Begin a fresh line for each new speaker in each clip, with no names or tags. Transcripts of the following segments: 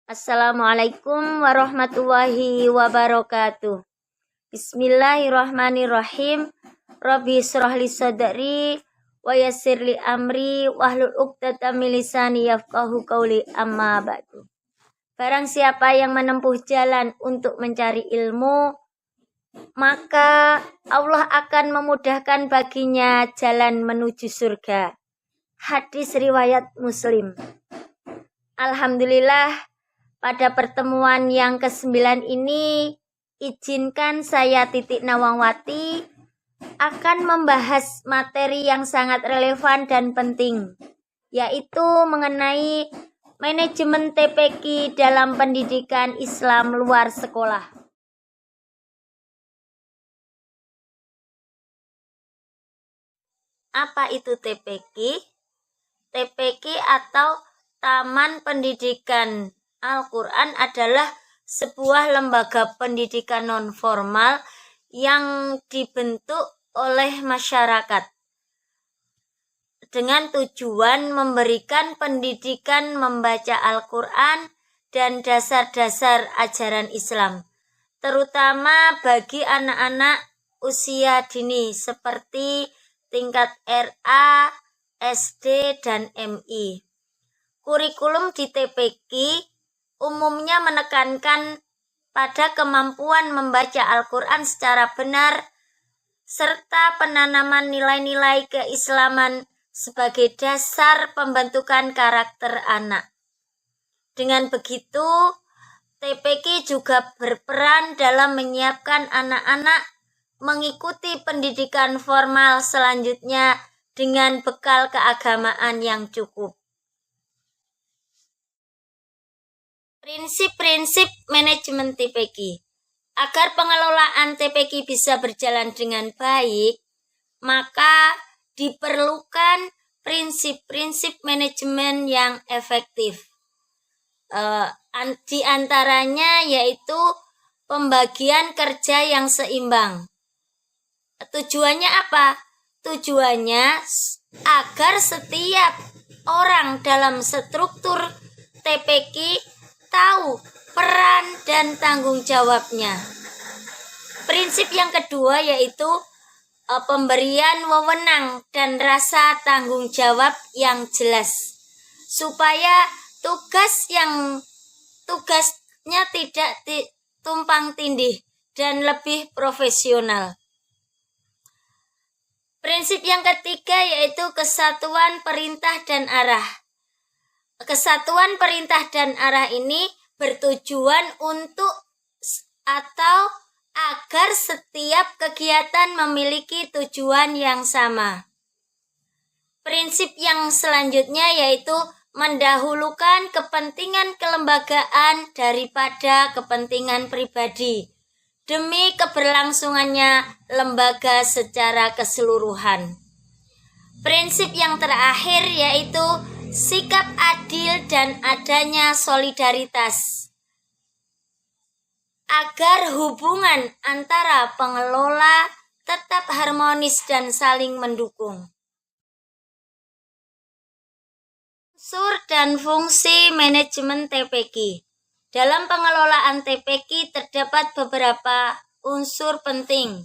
Assalamualaikum warahmatullahi wabarakatuh. Bismillahirrahmanirrahim. Rabbi shrah li sadri wa yassir li amri wahlul 'uqdatam min lisani yafqahu qawli, amma ba'du. Barang siapa yang menempuh jalan untuk mencari ilmu, maka Allah akan memudahkan baginya jalan menuju surga. Hadis riwayat Muslim. Alhamdulillah, pada pertemuan yang ke-9 ini, izinkan saya Titik Nawangwati akan membahas materi yang sangat relevan dan penting, yaitu mengenai manajemen TPQ dalam pendidikan Islam luar sekolah. Apa itu TPQ? TPQ atau Taman Pendidikan Al-Quran adalah sebuah lembaga pendidikan non-formal yang dibentuk oleh masyarakat dengan tujuan memberikan pendidikan membaca Al-Quran dan dasar-dasar ajaran Islam, terutama bagi anak-anak usia dini seperti tingkat RA, SD, dan MI. Kurikulum di TPQ umumnya menekankan pada kemampuan membaca Al-Quran secara benar, serta penanaman nilai-nilai keislaman sebagai dasar pembentukan karakter anak. Dengan begitu, TPQ juga berperan dalam menyiapkan anak-anak mengikuti pendidikan formal selanjutnya dengan bekal keagamaan yang cukup. Prinsip-prinsip manajemen TPQ. Agar pengelolaan TPQ bisa berjalan dengan baik, maka diperlukan prinsip-prinsip manajemen yang efektif. Di antaranya yaitu pembagian kerja yang seimbang. Tujuannya apa? Tujuannya agar setiap orang dalam struktur TPQ tahu peran dan tanggung jawabnya. Prinsip yang kedua yaitu pemberian wewenang dan rasa tanggung jawab yang jelas, supaya tugasnya tidak tumpang tindih dan lebih profesional. Prinsip yang ketiga yaitu kesatuan perintah dan arah. Kesatuan perintah dan arah ini bertujuan untuk atau agar setiap kegiatan memiliki tujuan yang sama. Prinsip yang selanjutnya yaitu mendahulukan kepentingan kelembagaan daripada kepentingan pribadi demi keberlangsungannya lembaga secara keseluruhan. Prinsip yang terakhir yaitu sikap adil dan adanya solidaritas, agar hubungan antara pengelola tetap harmonis dan saling mendukung. Unsur dan fungsi manajemen TPQ. Dalam pengelolaan TPQ terdapat beberapa unsur penting,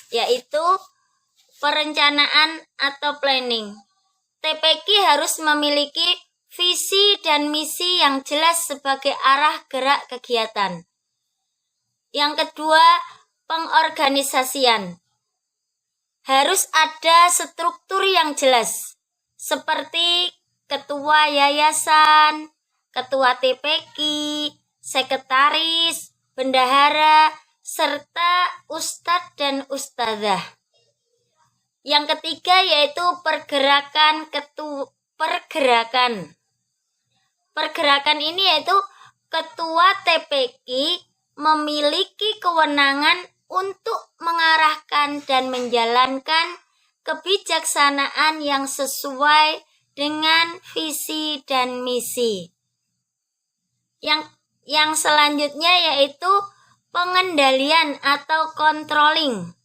yaitu perencanaan atau planning. TPQ harus memiliki visi dan misi yang jelas sebagai arah gerak kegiatan. Yang kedua, pengorganisasian. Harus ada struktur yang jelas, seperti ketua yayasan, ketua TPQ, sekretaris, bendahara, serta ustadz dan ustadzah. Yang ketiga yaitu pergerakan. Pergerakan ini yaitu ketua TPQ memiliki kewenangan untuk mengarahkan dan menjalankan kebijaksanaan yang sesuai dengan visi dan misi. Yang selanjutnya yaitu pengendalian atau controlling.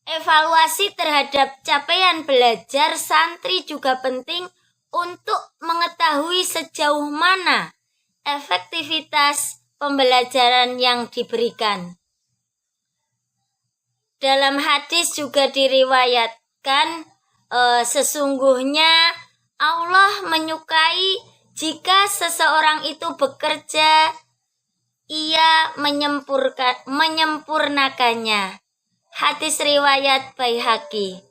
Evaluasi terhadap capaian belajar santri juga penting untuk mengetahui sejauh mana efektivitas pembelajaran yang diberikan. Dalam hadis juga diriwayatkan sesungguhnya Allah menyukai jika seseorang itu bekerja, ia menyempurnakannya. Hadis riwayat Baihaqi.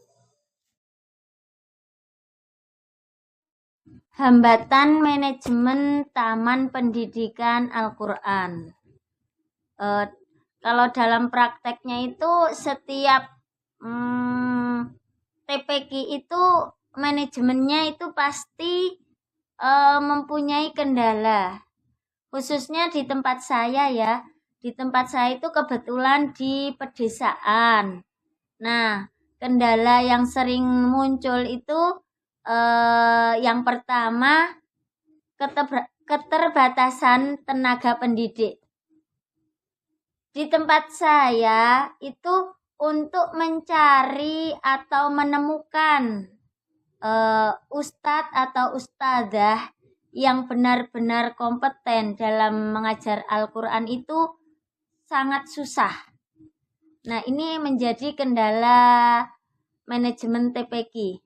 Hambatan manajemen Taman Pendidikan Al-Quran. Kalau dalam prakteknya itu setiap TPQ itu manajemennya itu pasti mempunyai kendala. Khususnya di tempat saya ya. Di tempat saya itu kebetulan di pedesaan. Nah, kendala yang sering muncul itu yang pertama keterbatasan tenaga pendidik. Di tempat saya itu untuk mencari atau menemukan ustadz atau ustadzah yang benar-benar kompeten dalam mengajar Al-Quran itu sangat susah. Nah, ini menjadi kendala manajemen TPQ.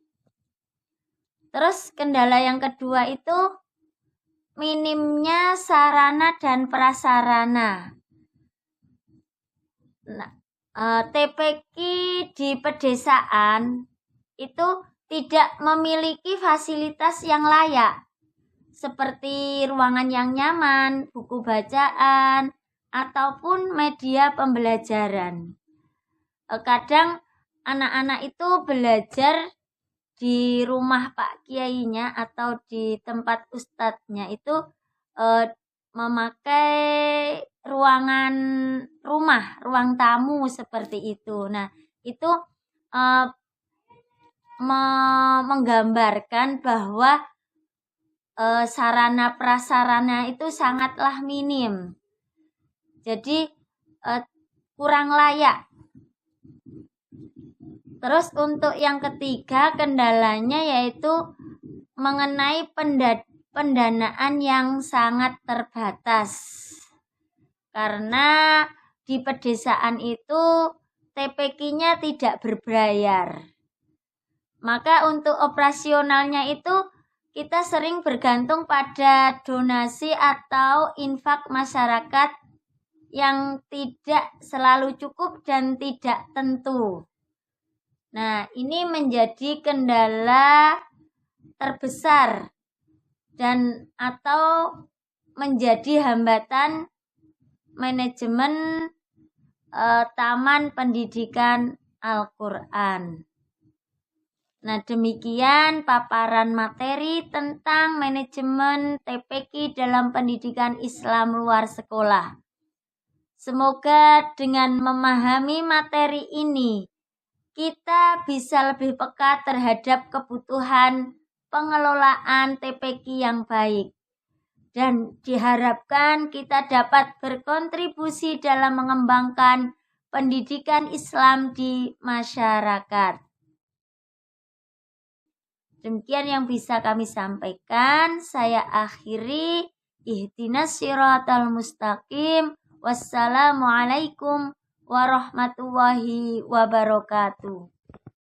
Terus kendala yang kedua itu minimnya sarana dan prasarana. Nah, TPQ di pedesaan itu tidak memiliki fasilitas yang layak, seperti ruangan yang nyaman, buku bacaan, ataupun media pembelajaran. Kadang anak-anak itu belajar di rumah Pak Kiainya atau di tempat ustadznya itu memakai ruang tamu seperti itu. Nah, itu menggambarkan bahwa sarana prasarana itu sangatlah minim. Jadi kurang layak. Terus untuk yang ketiga kendalanya yaitu mengenai pendanaan yang sangat terbatas. Karena di pedesaan itu TPQ-nya tidak berbayar. Maka untuk operasionalnya itu kita sering bergantung pada donasi atau infak masyarakat yang tidak selalu cukup dan tidak tentu. Nah, ini menjadi kendala terbesar dan atau menjadi hambatan manajemen Taman Pendidikan Al-Quran. Nah, demikian paparan materi tentang manajemen TPQ dalam pendidikan Islam luar sekolah. Semoga dengan memahami materi ini, kita bisa lebih peka terhadap kebutuhan pengelolaan TPQ yang baik. Dan diharapkan kita dapat berkontribusi dalam mengembangkan pendidikan Islam di masyarakat. Demikian yang bisa kami sampaikan. Saya akhiri. Ihdinas siratal mustaqim. Wassalamualaikum warahmatullahi wabarakatuh.